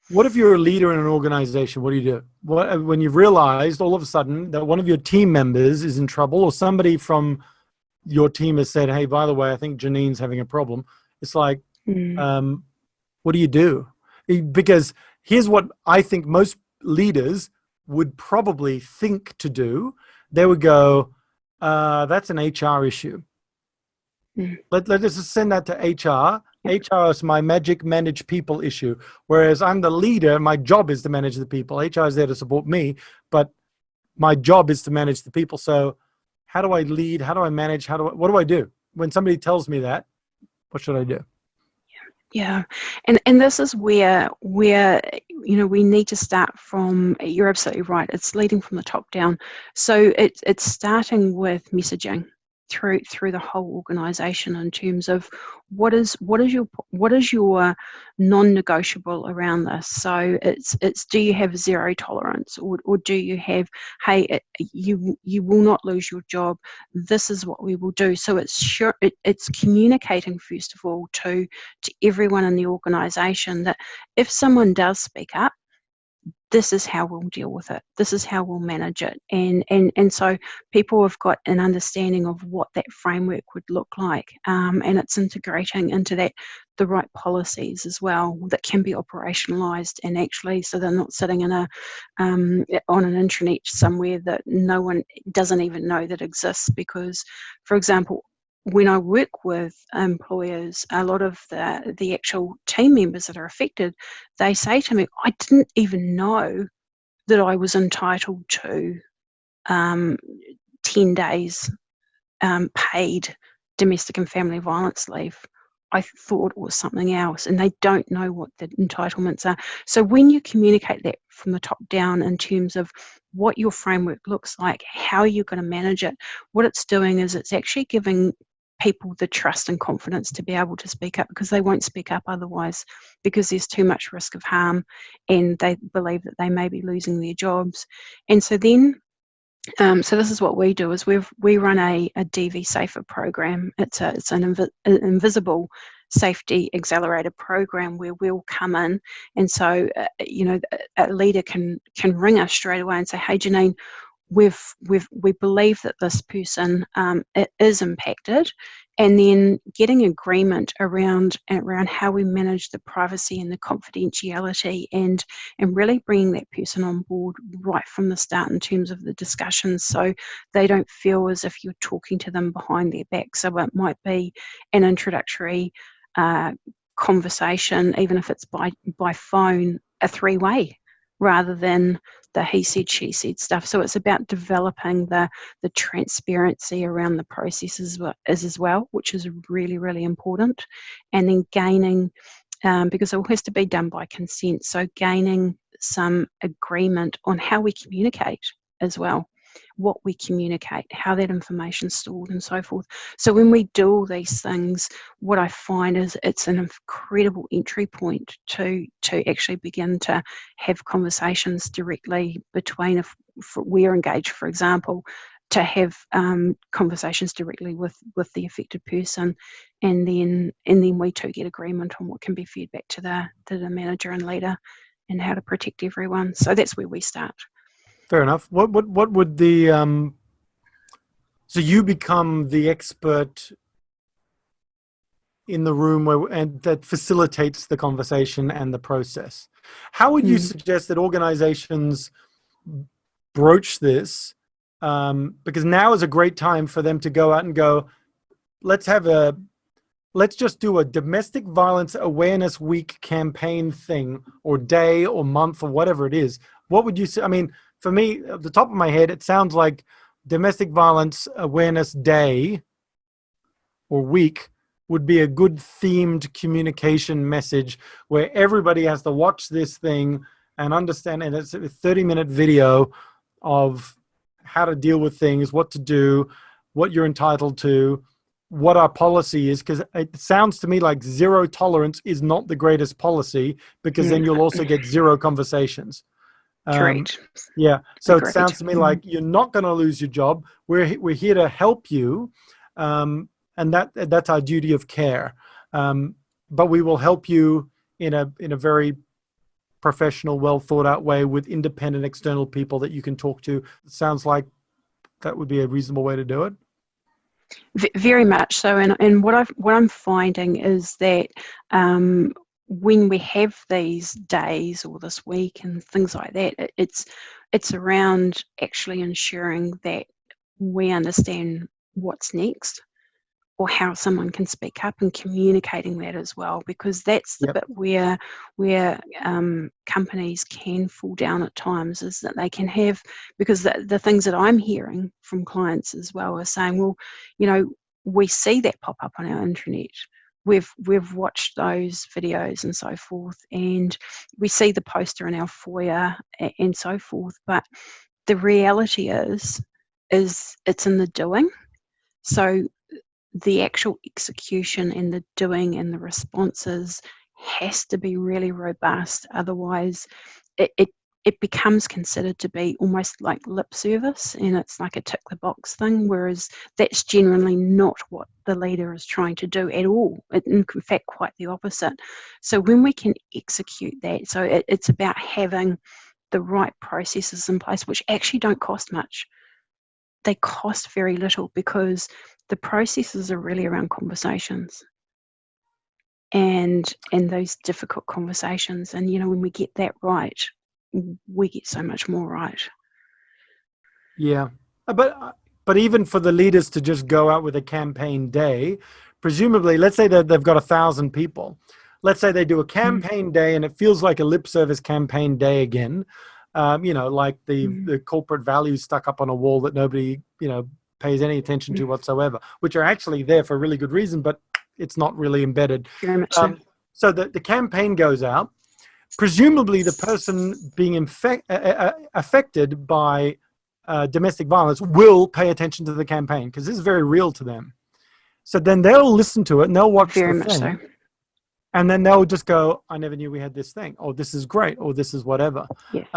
What if you're a leader in an organization? What do you do? What when you've realized all of a sudden that one of your team members is in trouble, or somebody from your team has said, "Hey, by the way, I think Janine's having a problem." It's like, what do you do? Because here's what I think most leaders would probably think to do. They would go, that's an HR issue. Let's just send that to HR. HR is my magic manage people issue. Whereas I'm the leader, my job is to manage the people. HR is there to support me, but my job is to manage the people. So how do I lead? How do I manage? What do I do? When somebody tells me that, what should I do? Yeah, and this is where we need to start from. You're absolutely right. It's leading from the top down. So it's starting with messaging through the whole organization in terms of what is your non-negotiable around this. So it's do you have zero tolerance, or do you have, hey, you will not lose your job, this is what we will do. So it's communicating first of all to everyone in the organization that if someone does speak up, this is how we'll deal with it. This is how we'll manage it. And so people have got an understanding of what that framework would look like. And it's integrating into that the right policies as well that can be operationalized, and actually so they're not sitting in on an intranet somewhere that no one doesn't even know that exists. Because, for example, when I work with employers, a lot of the actual team members that are affected, they say to me, I didn't even know that I was entitled to 10 days paid domestic and family violence leave. I thought it was something else, and they don't know what the entitlements are. So when you communicate that from the top down in terms of what your framework looks like, how you're going to manage it, what it's doing is it's actually giving people the trust and confidence to be able to speak up, because they won't speak up otherwise, because there's too much risk of harm and they believe that they may be losing their jobs. And so then so this is what we do is we run a DV Safer program. It's an invisible safety accelerator program where we'll come in, and so a leader can ring us straight away and say, hey Janine, we believe that this person is impacted, and then getting agreement around how we manage the privacy and the confidentiality, and really bringing that person on board right from the start in terms of the discussions, so they don't feel as if you're talking to them behind their back. So it might be an introductory conversation, even if it's by phone, a three-way, rather than the he said, she said stuff. So it's about developing the transparency around the processes as well, which is really, really important. And then gaining, because it all has to be done by consent, so gaining some agreement on how we communicate as well, what we communicate, how that information's stored, and so forth. So when we do all these things, what I find is it's an incredible entry point to actually begin to have conversations directly between, if we're engaged, for example, to have conversations directly with the affected person, and then we too get agreement on what can be fed back to the manager and leader, and how to protect everyone. So that's where we start. Fair enough. What would the so you become the expert in the room and that facilitates the conversation and the process. How would you suggest that organizations broach this? Because now is a great time for them to go out and go, let's just do a domestic violence awareness week campaign thing, or day or month or whatever it is. What would you say? I mean, for me, at the top of my head, it sounds like domestic violence awareness day or week would be a good themed communication message where everybody has to watch this thing and understand. And it's a 30-minute video of how to deal with things, what to do, what you're entitled to, what our policy is, because it sounds to me like zero tolerance is not the greatest policy, because then you'll also get zero conversations. Correct. Yeah. So Agreed. It sounds to me like you're not going to lose your job. We're here to help you, and that's our duty of care. But we will help you in a very professional, well thought out way with independent external people that you can talk to. It sounds like that would be a reasonable way to do it. Very much so, and what I'm finding is that when we have these days or this week and things like that, it's around actually ensuring that we understand what's next, or how someone can speak up, and communicating that as well, because that's the Yep. bit where companies can fall down at times, is that they can have, because the things that I'm hearing from clients as well are saying, well, we see that pop up on our intranet. We've watched those videos and so forth, and we see the poster in our foyer and so forth, but the reality is it's in the doing. So the actual execution and the doing and the responses has to be really robust. Otherwise, it becomes considered to be almost like lip service, and it's like a tick the box thing, whereas that's generally not what the leader is trying to do at all. In fact, quite the opposite. So when we can execute that, so it's about having the right processes in place, which actually don't cost much. They cost very little, because the processes are really around conversations and those difficult conversations. And when we get that right, we get so much more right. Yeah, but even for the leaders to just go out with a campaign day, presumably, let's say that they've got 1,000 people. Let's say they do a campaign day, and it feels like a lip service campaign day again. Like the corporate values stuck up on a wall that nobody pays any attention to whatsoever, which are actually there for a really good reason, but it's not really embedded. Very much so. So the campaign goes out. Presumably, the person being affected by domestic violence will pay attention to the campaign, because this is very real to them. So then they'll listen to it and they'll watch Very the much thing, so. and then they'll just go, "I never knew we had this thing," or "This is great," or "This is whatever." Yes.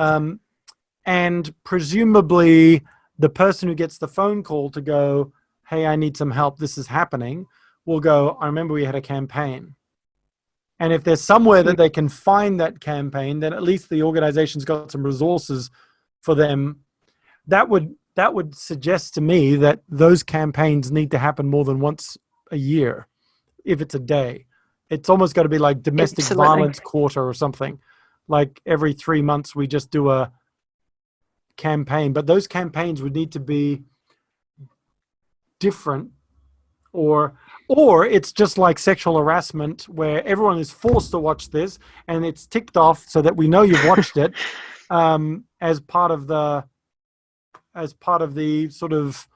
And presumably, the person who gets the phone call to go, "Hey, I need some help, this is happening," will go, "I remember we had a campaign." And if there's somewhere that they can find that campaign, then at least the organization's got some resources for them. That would suggest to me that those campaigns need to happen more than once a year. If it's a day, it's almost got to be like domestic Absolutely. violence quarter or something. Like every 3 months we just do a campaign, but those campaigns would need to be different, or it's just like sexual harassment, where everyone is forced to watch this and it's ticked off so that we know you've watched it, as part of the sort of,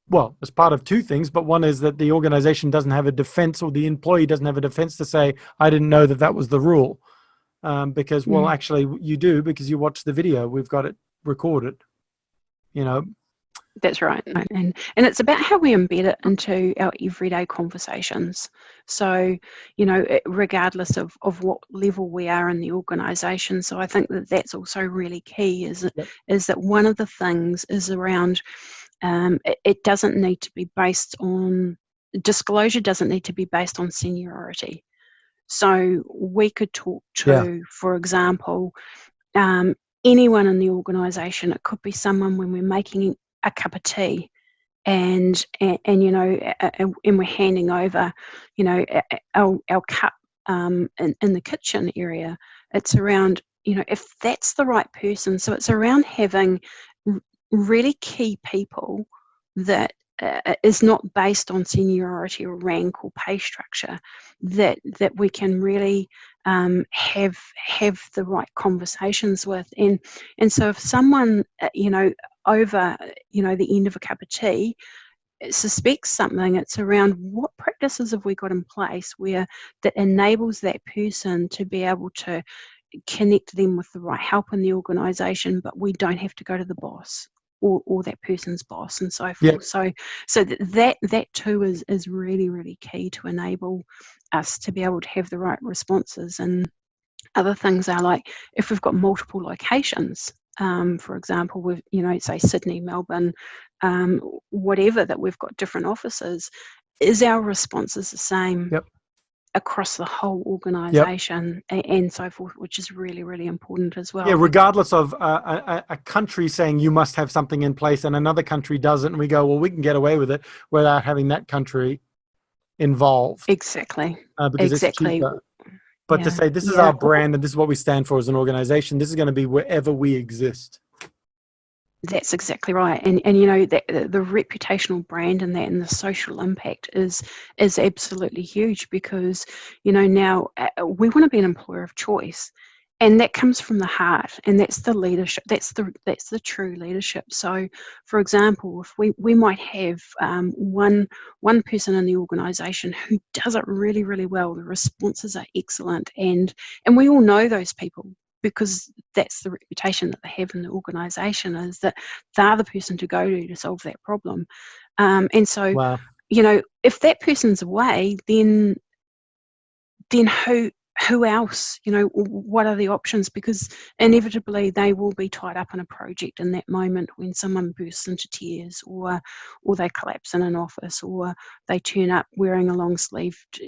well, as part of two things, but one is that the organization doesn't have a defense, or the employee doesn't have a defense to say, "I didn't know that was the rule," because, well, actually you do, because you watched the video, we've got it recorded. That's right. And it's about how we embed it into our everyday conversations. So, regardless of what level we are in the organisation. So I think that that's also really key, is that one of the things is around, it doesn't need to be based on, disclosure doesn't need to be based on seniority. So we could talk to, for example, anyone in the organisation. It could be someone when we're making a cup of tea, and we're handing over, our cup in the kitchen area. It's around, if that's the right person. So it's around having really key people that is not based on seniority or rank or pay structure, that we can really have the right conversations with. And so if someone over the end of a cup of tea suspects something, it's around what practices have we got in place where that enables that person to be able to connect them with the right help in the organisation, but we don't have to go to the boss or that person's boss and so forth. So that too is really, really key to enable us to be able to have the right responses. And other things are like, if we've got multiple locations, for example, with say Sydney, Melbourne, whatever, that we've got different offices, is our responses the same across the whole Yep. organization and so forth, which is really, really important as Yeah, well. regardless of a country saying you must have something in place and another country doesn't, and we go, well, we can get away with it without having that country involved Exactly. because it's Exactly. cheaper. But to Yeah. say this is Yeah. our brand and this is what we stand for as an organization, this is going to be wherever we exist. That's exactly right, and you know that the reputational brand and that and the social impact is absolutely huge, because you know now we want to be an employer of choice, and that comes from the heart, and that's the leadership. That's the true leadership. So, for example, if we might have one person in the organisation who does it really, really well, the responses are excellent, and we all know those people, because that's the reputation that they have in the organisation, is that they're the person to go to solve that problem. And so, Wow. you know, if that person's away, then who else? You know, what are the options? Because inevitably they will be tied up in a project in that moment when someone bursts into tears, or they collapse in an office, or they turn up wearing a long sleeved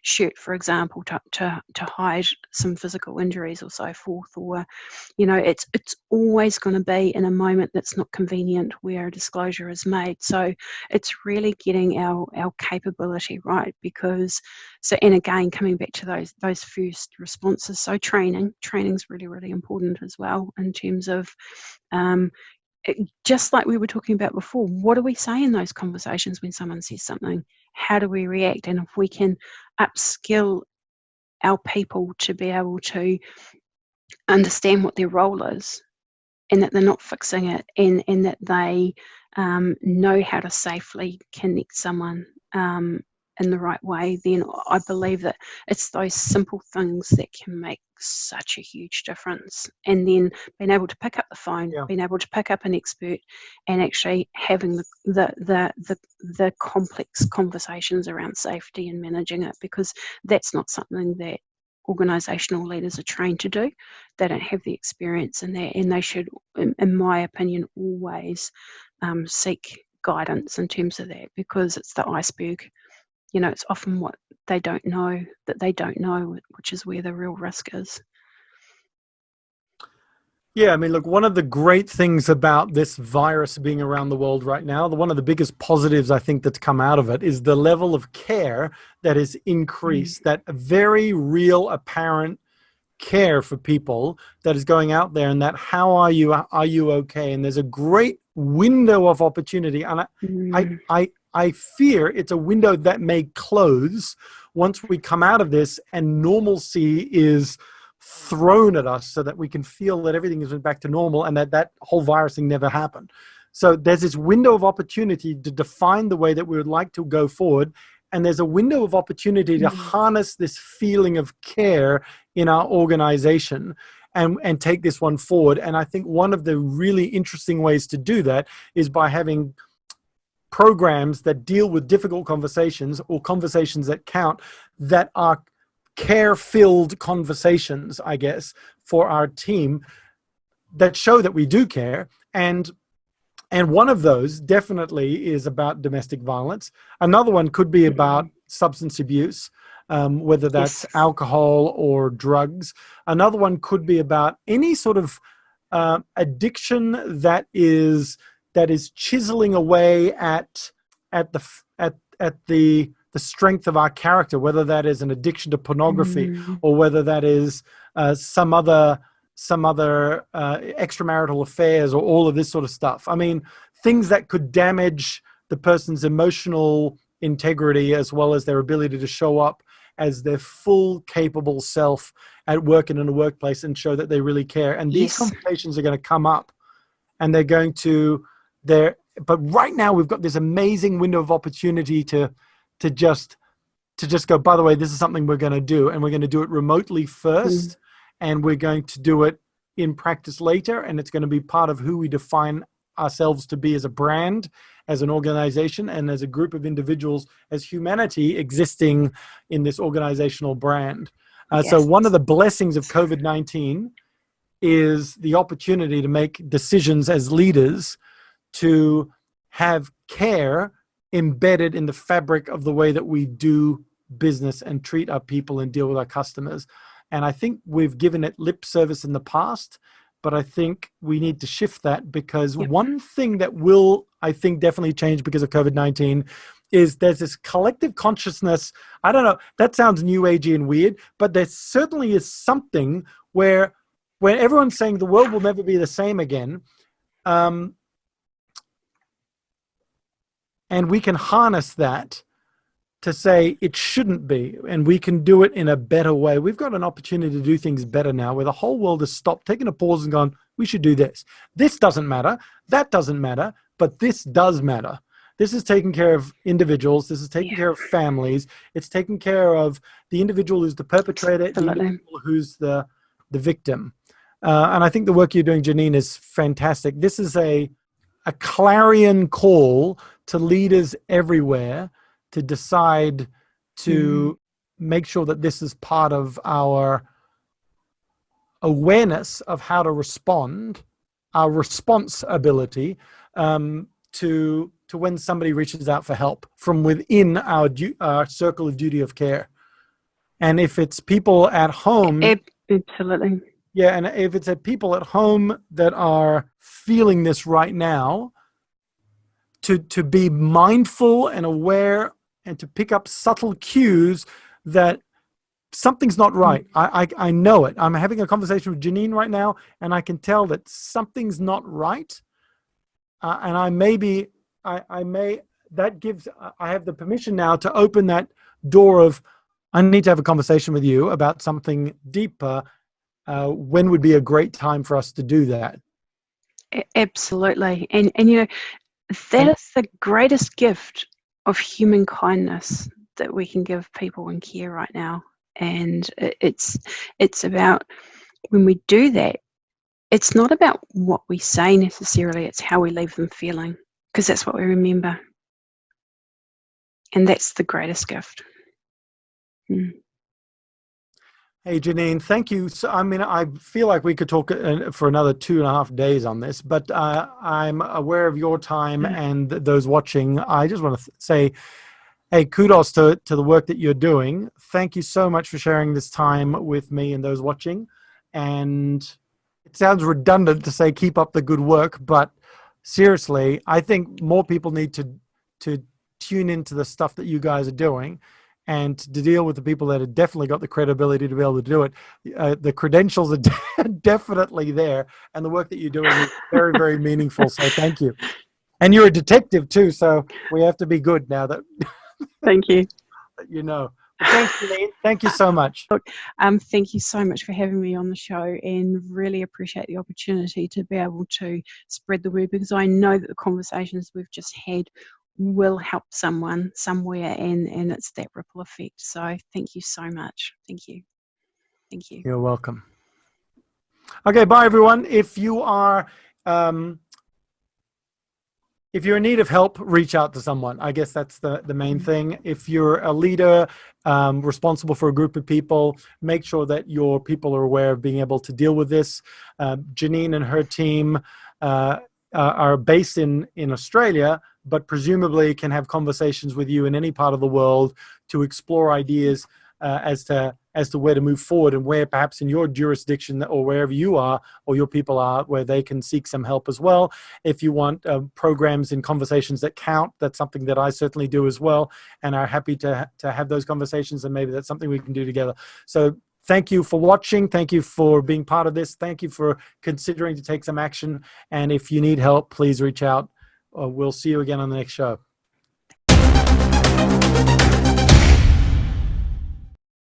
shirt, for example, to hide some physical injuries or so forth, or you know, it's always going to be in a moment that's not convenient where a disclosure is made. So it's really getting our capability right, because and again, coming back to those first responses, so training's really, really important as well, in terms of just like we were talking about before, what do we say in those conversations when someone says something? How do we react? And if we can upskill our people to be able to understand what their role is, and that they're not fixing it, and that they know how to safely connect someone in the right way, then I believe that it's those simple things that can make such a huge difference. And then being able to pick up the phone, Yeah. being able to pick up an expert, and actually having the complex conversations around safety and managing it, because that's not something that organisational leaders are trained to do. They don't have the experience in that, and they should, in my opinion, always seek guidance in terms of that, because it's the iceberg. You know, it's often what they don't know that they don't know, which is where the real risk is. Yeah, I mean, look, one of the great things about this virus being around the world right now, one of the biggest positives I think that's come out of it, is the level of care that is increased, that very real, apparent care for people that is going out there, and that how are you okay? And there's a great window of opportunity, and I fear it's a window that may close once we come out of this and normalcy is thrown at us, so that we can feel that everything is back to normal and that whole virus thing never happened. So there's this window of opportunity to define the way that we would like to go forward. And there's a window of opportunity to harness this feeling of care in our organization and take this one forward. And I think one of the really interesting ways to do that is by having programs that deal with difficult conversations, or conversations that count, that are care-filled conversations, I guess, for our team, that show that we do care. And one of those definitely is about domestic violence. Another one could be about substance abuse, whether that's alcohol or drugs. Another one could be about any sort of addiction that is chiseling away at the strength of our character, whether that is an addiction to pornography, or whether that is some other extramarital affairs, or all of this sort of stuff. I mean, things that could damage the person's emotional integrity, as well as their ability to show up as their full capable self at work and in a workplace, and show that they really care. And these conversations are going to come up, and they're going to but right now we've got this amazing window of opportunity to just go, by the way, this is something we're going to do, and we're going to do it remotely first, and we're going to do it in practice later, and it's going to be part of who we define ourselves to be as a brand, as an organization, and as a group of individuals, as humanity existing in this organizational brand. So one of the blessings of COVID-19 is the opportunity to make decisions as leaders, to have care embedded in the fabric of the way that we do business and treat our people and deal with our customers. And I think we've given it lip service in the past, but I think we need to shift that, because one thing that will, I think, definitely change because of COVID-19 is there's this collective consciousness. I don't know, that sounds new agey and weird, but there certainly is something where everyone's saying the world will never be the same again. And we can harness that to say it shouldn't be, and we can do it in a better way. We've got an opportunity to do things better now, where the whole world has stopped, taken a pause and gone, we should do this. This doesn't matter, that doesn't matter, but this does matter. This is taking care of individuals. This is taking care of families. It's taking care of the individual who's the perpetrator, the individual who's the victim. And I think the work you're doing, Janine, is fantastic. This is a clarion call to leaders everywhere to decide to make sure that this is part of our awareness of how to respond, our response ability to when somebody reaches out for help from within our circle of duty of care. And if it's people at home, absolutely. Yeah, and if it's people at home that are feeling this right now, to be mindful and aware and to pick up subtle cues that something's not right. I know it. I'm having a conversation with Janine right now, and I can tell that something's not right. And I have the permission now to open that door of, I need to have a conversation with you about something deeper. When would be a great time for us to do that? Absolutely. And you know, that is the greatest gift of human kindness that we can give people in care right now. And it's about, when we do that, it's not about what we say necessarily, it's how we leave them feeling, because that's what we remember. And that's the greatest gift. Hey, Janine, thank you. So, I mean, I feel like we could talk for another 2.5 days on this, but I'm aware of your time and those watching. I just want to say, hey, kudos to the work that you're doing. Thank you so much for sharing this time with me and those watching. And it sounds redundant to say keep up the good work, but seriously, I think more people need to tune into the stuff that you guys are doing, and to deal with the people that have definitely got the credibility to be able to do it. The credentials are definitely there, and the work that you're doing is very, very meaningful. So thank you. And you're a detective too, so we have to be good now that Thank you. you know. But thanks, Janine. Thank you so much. Look, thank you so much for having me on the show, and really appreciate the opportunity to be able to spread the word, because I know that the conversations we've just had will help someone somewhere, and it's that ripple effect. So thank you so much. Thank you. Thank you. You're welcome. Okay, bye everyone. If you are if you're in need of help, reach out to someone. I guess that's the main thing. If you're a leader responsible for a group of people, make sure that your people are aware of being able to deal with this. Janine and her team are based in Australia, but presumably can have conversations with you in any part of the world to explore ideas as to where to move forward, and where perhaps in your jurisdiction or wherever you are or your people are, where they can seek some help as well. If you want programs and conversations that count, that's something that I certainly do as well, and are happy to have those conversations, and maybe that's something we can do together. So thank you for watching. Thank you for being part of this. Thank you for considering to take some action. And if you need help, please reach out. We'll see you again on the next show.